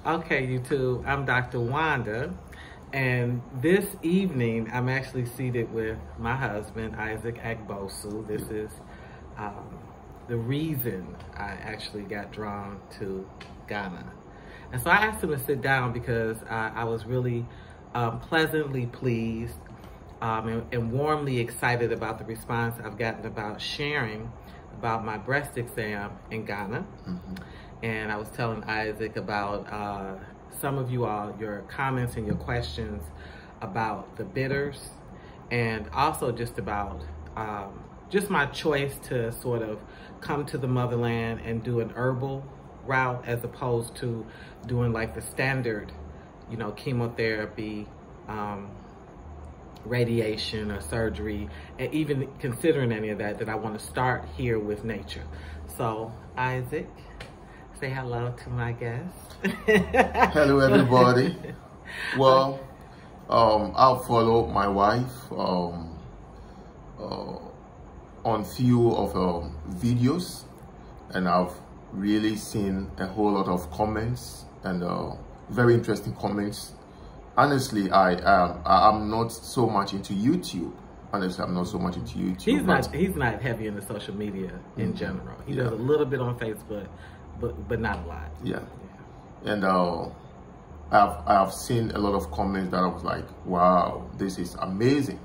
Okay, YouTube, I'm Dr. Wanda, and this evening I'm actually seated with my husband, Isaac Agbosu. This is the reason I actually got drawn to Ghana. And so I asked him to sit down because I was really pleasantly pleased and warmly excited about the response I've gotten about sharing about my breast exam in Ghana. And I was telling Isaac about some of you all, your comments and your questions about the bitters, and also just about just my choice to sort of come to the motherland and do an herbal route as opposed to doing like the standard, you know, chemotherapy, radiation or surgery, and even considering any of that, that I want to start here with nature. So Isaac, say hello to my guest. Hello everybody. Well, I'll follow my wife on few of her videos, and I've really seen a whole lot of comments and very interesting comments. Honestly, I'm not so much into YouTube. Honestly, I'm not so much into YouTube. He's not heavy into social media in general. He does a little bit on Facebook, but not a lot. Yeah. And I've seen a lot of comments that I was like, wow, this is amazing.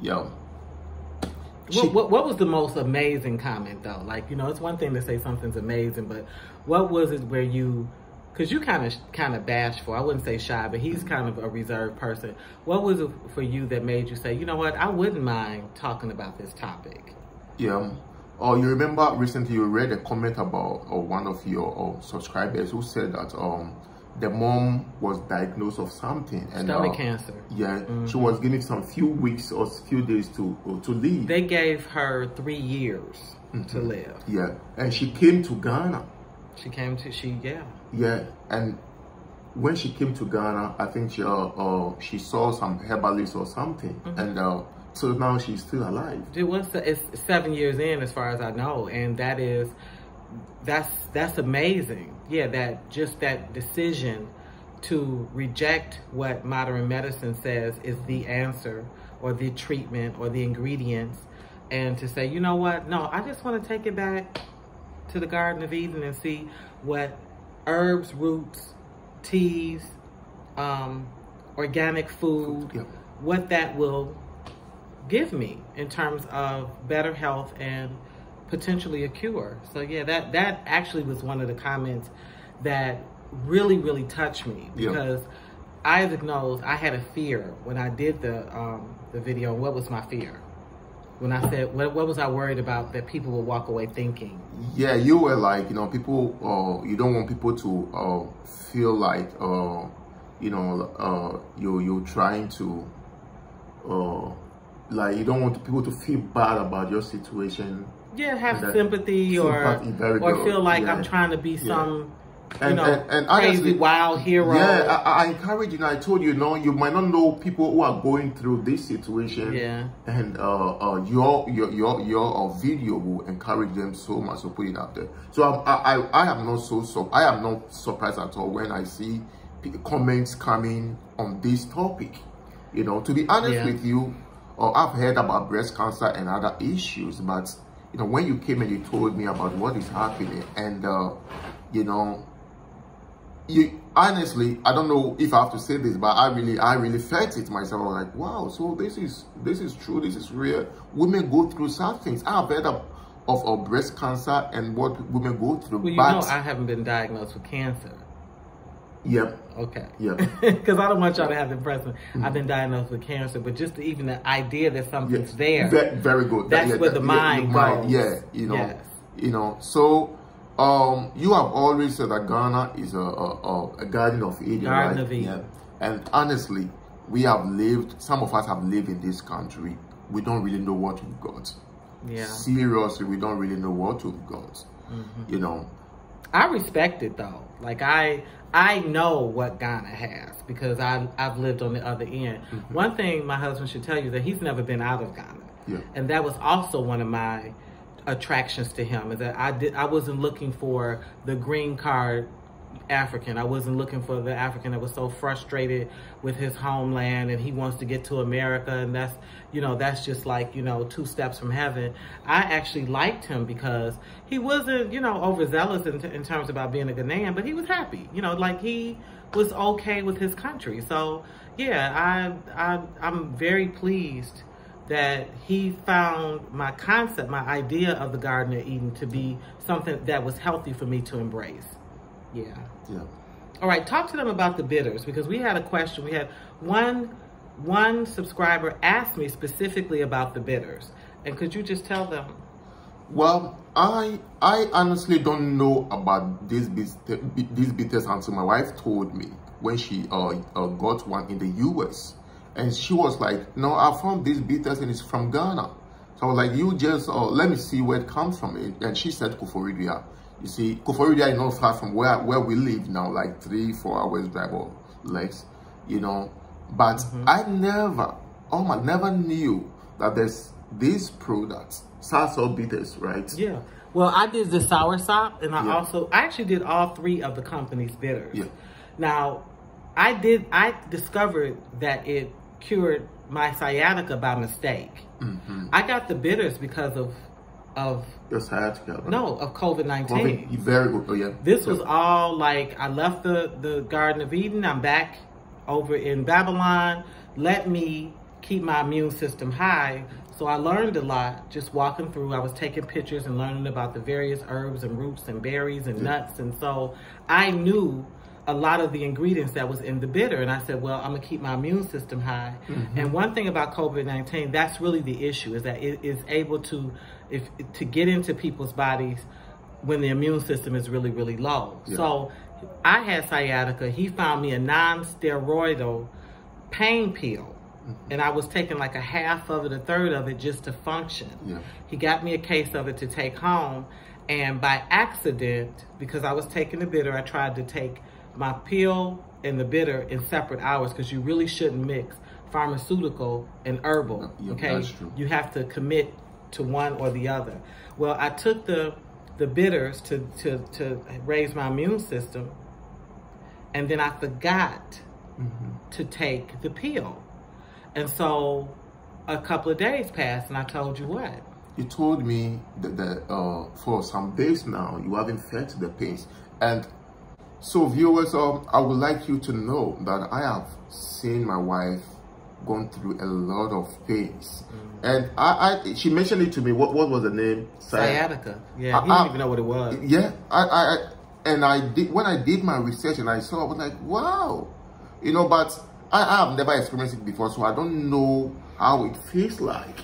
Yeah. What was the most amazing comment though? Like, you know, it's one thing to say something's amazing, but what was it where you, because you kind of bashful, I wouldn't say shy, but he's kind of a reserved person. What was it for you that made you say, you know what, I wouldn't mind talking about this topic? Yeah. Oh, you remember recently you read a comment about one of your subscribers who said that the mom was diagnosed of something, and stomach cancer. Yeah, she was given some few weeks or few days to live. They gave her 3 years to live. Yeah, and she came to Ghana. Yeah, and when she came to Ghana, I think she saw some herbalists or something, and so now she's still alive. It's 7 years in, as far as I know, and that's amazing. Yeah, that decision to reject what modern medicine says is the answer or the treatment or the ingredients, and to say, you know what, no, I just want to take it back to the Garden of Eden and see what herbs, roots, teas, organic food, what that will give me in terms of better health and potentially a cure. So yeah, that actually was one of the comments that really, really touched me, because Isaac knows I had a fear when I did the video. What was my fear? When I said, what was I worried about that people will walk away thinking? Yeah, you were like, you know, people, you don't want people to feel like, you know, you're trying to, like, you don't want people to feel bad about your situation. Yeah, have sympathy or feel like I'm trying to be some, you know, and crazy wild hero. Yeah, I encourage you. Know, I told you, you might not know people who are going through this situation. Yeah. And your video will encourage them so much to put it out there. So I am not surprised at all when I see comments coming on this topic. You know, to be honest with you, I've heard about breast cancer and other issues, but you know, when you came and you told me about what is happening, and you know, you honestly, I don't know if I have to say this, but I really felt it myself. I was like, wow, so this is true, this is real. Women go through some things. I've heard of breast cancer and what women go through. Well, you know, I haven't been diagnosed with cancer. Yep. Okay. Yeah. Because I don't want y'all to have the impression I've been diagnosed with cancer, but just even the idea that something's there. Very good. That's where the mind goes. Yeah. You know. You know. So, you have always said that Ghana is a garden of Eden. Garden of Eden. Yeah. And honestly, we have lived. Some of us have lived in this country. We don't really know what we've got. Yeah. Seriously, we don't really know what we've got. You know. I respect it though. Like I know what Ghana has because I've lived on the other end. One thing my husband should tell you is that he's never been out of Ghana. Yeah. And that was also one of my attractions to him, is that I wasn't looking for the green card African. I wasn't looking for the African that was so frustrated with his homeland and he wants to get to America, and that's, you know, that's just like, you know, 2 steps from heaven. I actually liked him because he wasn't, you know, overzealous in terms about being a Ghanaian, but he was happy, you know, like he was okay with his country. So yeah, I'm very pleased that he found my concept, my idea of the Garden of Eden to be something that was healthy for me to embrace. Yeah. Yeah. All right, talk to them about the bitters, because we had a question. We had one subscriber asked me specifically about the bitters. And could you just tell them? Well, I honestly don't know about these bitters until my wife told me when she got one in the US. And she was like, no, I found these bitters and it's from Ghana. So I was like, you just, let me see where it comes from. And she said Koforidua. You see, Koforidua is not far from where we live now, like 3-4 hours drive or less, you know. But I never knew that there's these products, soursop bitters, right? Yeah. Well, I did the soursop, and I actually did all 3 of the company's bitters. Yeah. Now, I discovered that it cured my sciatica by mistake. I got the bitters because of your sciatica? No, of COVID-19. Very good. Oh, yeah. This was all like, I left the Garden of Eden. I'm back over in Babylon. Let me keep my immune system high. So I learned a lot just walking through. I was taking pictures and learning about the various herbs and roots and berries and nuts. And so I knew a lot of the ingredients that was in the bitter. And I said, well, I'm gonna keep my immune system high. And one thing about COVID-19, that's really the issue, is that it is able to get into people's bodies when the immune system is really, really low. Yeah. So I had sciatica. He found me a non-steroidal pain pill. And I was taking like a half of it, a third of it, just to function. Yeah. He got me a case of it to take home. And by accident, because I was taking the bitter, I tried to take my pill and the bitter in separate hours, because you really shouldn't mix pharmaceutical and herbal. Yeah, okay, that's true. You have to commit to one or the other. Well, I took the bitters to raise my immune system, and then I forgot to take the pill. And so a couple of days passed, and I told you what? You told me that for some days now, you haven't felt the pains. And so viewers, I would like you to know that I have seen my wife gone through a lot of pains. And she mentioned it to me. What was the name? Sciatica. Yeah, he didn't even know what it was. Yeah, when I did my research and I saw, I was like, wow. You know, but I have never experienced it before, so I don't know how it feels like.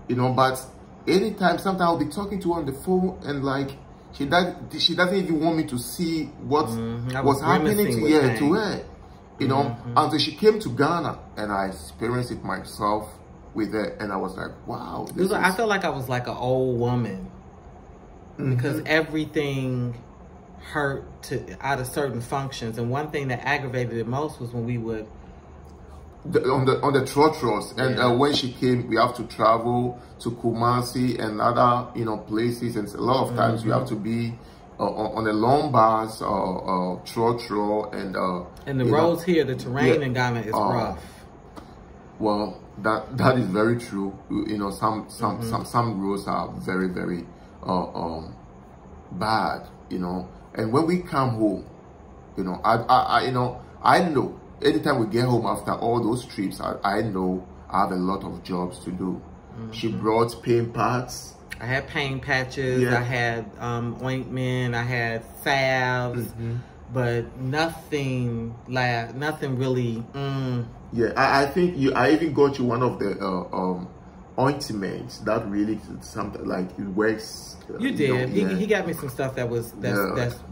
You know, but anytime, sometimes I'll be talking to her on the phone and like, she doesn't even want me to see what was happening to her. You know, until she came to Ghana and I experienced it myself with her, and I was like, wow. I felt like I was like an old woman because everything hurt out of certain functions. And one thing that aggravated it most was when we would on the trotros, and when she came, we have to travel to Kumasi and other places, and a lot of times we have to be on the long bus, trotro, and the roads here, the terrain in Ghana is rough. Well, that is very true. You know, some roads are very, very bad. You know, and when we come home, you know, I know. Anytime we get home after all those trips, I know I have a lot of jobs to do. She brought pain pads. I had pain patches. I had ointment. I had salves, but nothing really. Yeah, I think I even got you one of the ointments that really something like it works. You did. He got me some stuff that's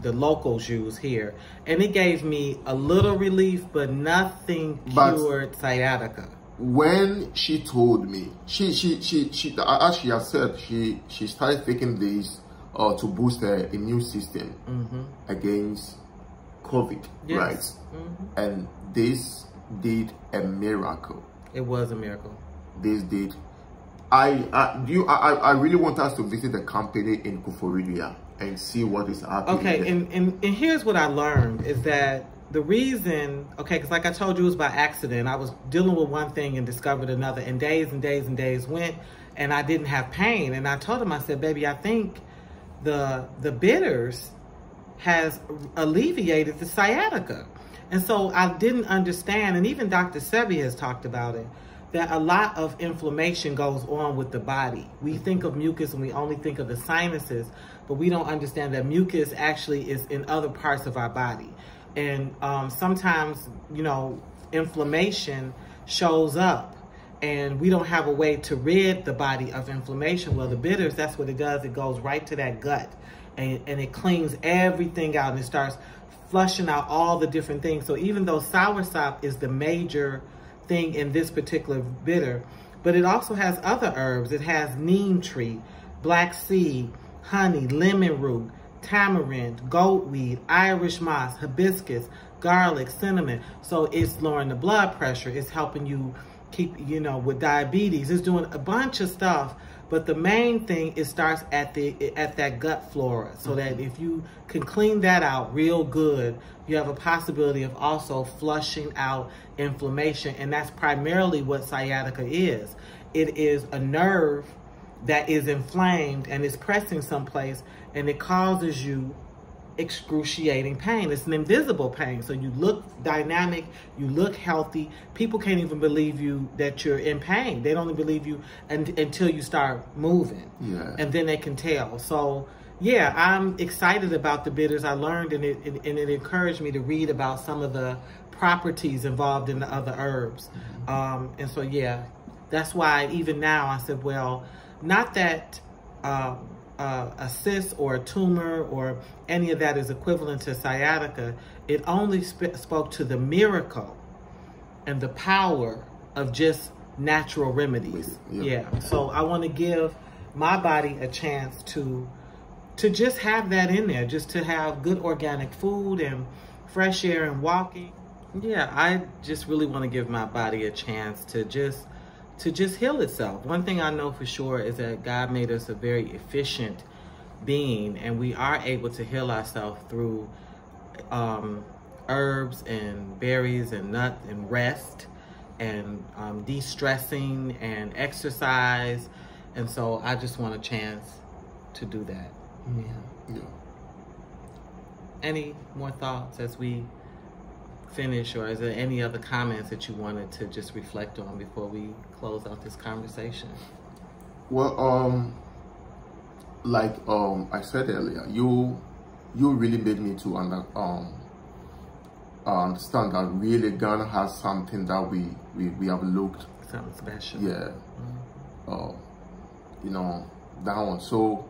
the locals use here, and it gave me a little relief, but nothing cured sciatica. When she told me, she as she has said, she started taking these to boost her immune system against COVID, right? And this did a miracle. It was a miracle. This did. I really want us to visit the company in Koforidua and see what is happening. Okay, and here's what I learned is that the reason, okay, because like I told you, it was by accident. I was dealing with one thing and discovered another, and days and days and days went, and I didn't have pain. And I told him, I said, baby, I think the bitters has alleviated the sciatica. And so I didn't understand, and even Dr. Sebi has talked about it, that a lot of inflammation goes on with the body. We think of mucus and we only think of the sinuses, but we don't understand that mucus actually is in other parts of our body. And sometimes, you know, inflammation shows up and we don't have a way to rid the body of inflammation. Well, the bitters, that's what it does. It goes right to that gut and it cleans everything out and it starts flushing out all the different things. So even though soursop is the major thing in this particular bitter, but it also has other herbs. It has neem tree, black seed, honey, lemon root, tamarind, goatweed, Irish moss, hibiscus, garlic, cinnamon. So it's lowering the blood pressure. It's helping you keep, you know, with diabetes. It's doing a bunch of stuff. But the main thing, it starts at that gut flora. So that if you can clean that out real good, you have a possibility of also flushing out inflammation. And that's primarily what sciatica is. It is a nerve that is inflamed and is pressing someplace, and it causes you excruciating pain. It's an invisible pain. So you look dynamic, you look healthy. People can't even believe you that you're in pain. They don't even believe you until you start moving. Yeah. And then they can tell. So yeah, I'm excited about the bitters. I learned and it encouraged me to read about some of the properties involved in the other herbs. And so yeah, that's why even now I said, well, not that a cyst or a tumor or any of that is equivalent to sciatica. It only spoke to the miracle and the power of just natural remedies. Yeah. So I want to give my body a chance to just have that in there, just to have good organic food and fresh air and walking. Yeah, I just really want to give my body a chance to just heal itself. One thing I know for sure is that God made us a very efficient being, and we are able to heal ourselves through herbs and berries and nuts and rest and de-stressing and exercise. And so I just want a chance to do that. Yeah. Any more thoughts as we finish, or is there any other comments that you wanted to just reflect on before we close out this conversation? Well, like I said earlier, you really made me to understand that really Ghana has something that we have looked something special. Yeah. You know, that one. So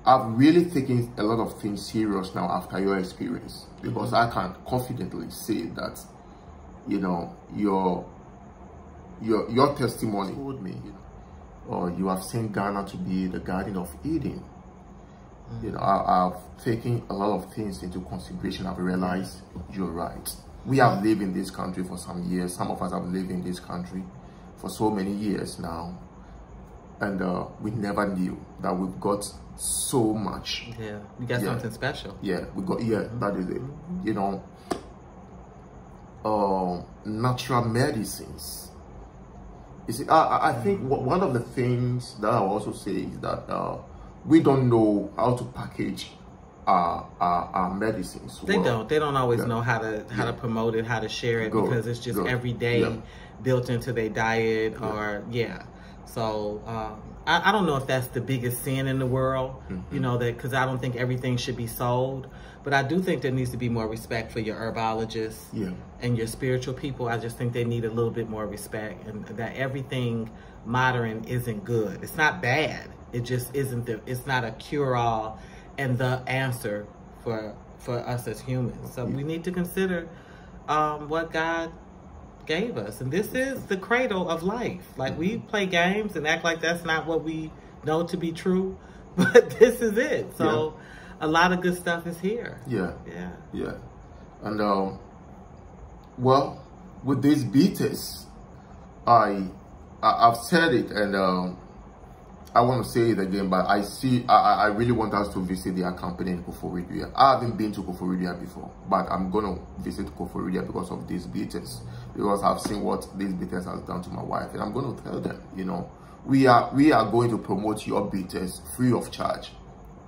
I've really taken a lot of things serious now after your experience, because I can confidently say that, you know, your testimony told me, you know, or you have seen Ghana to be the Garden of Eden. You know, I've taken a lot of things into consideration. I've realized you're right. We have lived in this country for some years. Some of us have lived in this country for so many years now, and we never knew that we've got so much. Yeah, we got something special. Yeah, we got, that is it. You know, natural medicines. You see, I think one of the things that I also say is that we don't know how to package our medicines. They don't always know how to promote it, how to share it, because it's just every day built into their diet or So I don't know if that's the biggest sin in the world, you know, that, because I don't think everything should be sold, but I do think there needs to be more respect for your herbologists and your spiritual people. I just think they need a little bit more respect, and that everything modern isn't good. It's not bad. It just isn't. It's not a cure-all and the answer for us as humans. So we need to consider what God gave us, and this is the cradle of life. Like, we play games and act like that's not what we know to be true, but this is it. So a lot of good stuff is here. And well, with these bitters, I've said it, and I want to say it again, but I really want us to visit their company in Koforidua. I haven't been to Koforidua before, but I'm going to visit Koforidua because of these bitters, because I've seen what these bitters has done to my wife, and I'm going to tell them, you know, we are going to promote your bitters free of charge.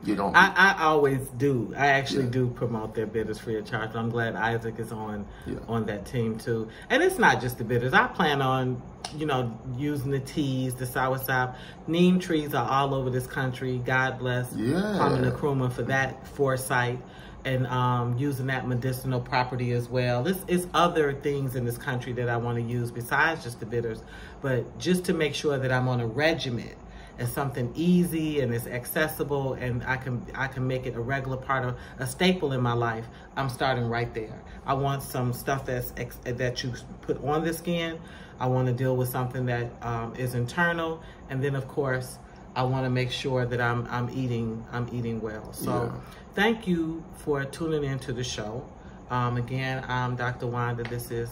You know, I always do. I actually do promote their bitters free of charge. I'm glad Isaac is on that team too. And it's not just the bitters. I plan on, you know, using the teas, the soursop. Neem trees are all over this country. God bless Kwame Nkrumah for that foresight, and using that medicinal property as well. This is other things in this country that I want to use besides just the bitters, but just to make sure that I'm on a regimen. It's something easy and it's accessible, and I can make it a regular part of a staple in my life. I'm starting right there. I want some stuff that you put on the skin. I want to deal with something that is internal, and then of course I want to make sure that I'm eating well. So thank you for tuning into the show. Again, I'm Dr. Wanda. This is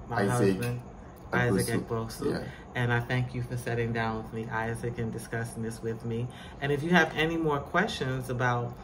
my husband, Isaac Ekbosu. And I thank you for sitting down with me, Isaac, and discussing this with me. And if you have any more questions about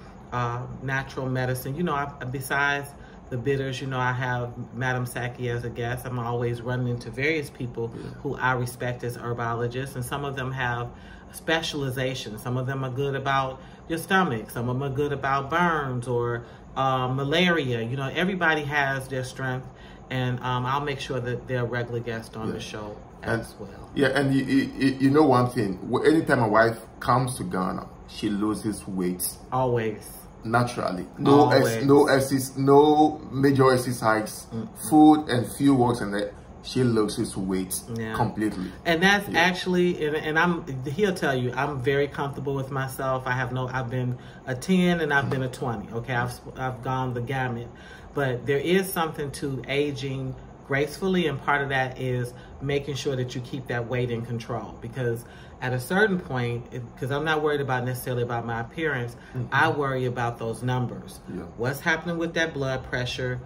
natural medicine, you know, besides the bitters, you know, I have Madam Saki as a guest. I'm always running into various people who I respect as herbologists, and some of them have specialization. Some of them are good about your stomach. Some of them are good about burns or malaria. You know, everybody has their strength, and I'll make sure that they're a regular guest on the show as well. Yeah, and you know one thing, anytime my wife comes to Ghana, she loses weight. Always. Naturally. No major exercise, food and few walks, and that she loses weight completely. And that's actually, and he'll tell you, I'm very comfortable with myself. I've been a 10 and I've been a 20. Okay, I've gone the gamut. But there is something to aging gracefully, and part of that is making sure that you keep that weight in control, because at a certain point, because I'm not worried about necessarily about my appearance, I worry about those numbers. What's happening with that blood pressure?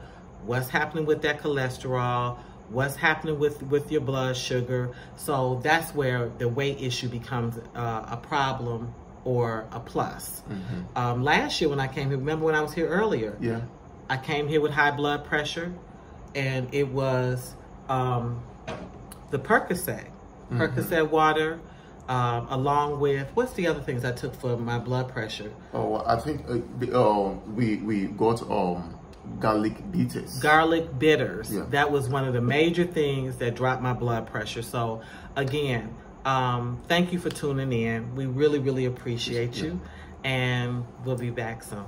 What's happening with that cholesterol? What's happening with your blood sugar? So that's where the weight issue becomes a problem or a plus. Last year when I came here, remember when I was here earlier? I came here with high blood pressure, and it was the Percocet water, along with, what's the other things I took for my blood pressure? Oh, I think we got garlic bitters. Garlic bitters. That was one of the major things that dropped my blood pressure. So again, thank you for tuning in. We really, really appreciate you, and we'll be back soon.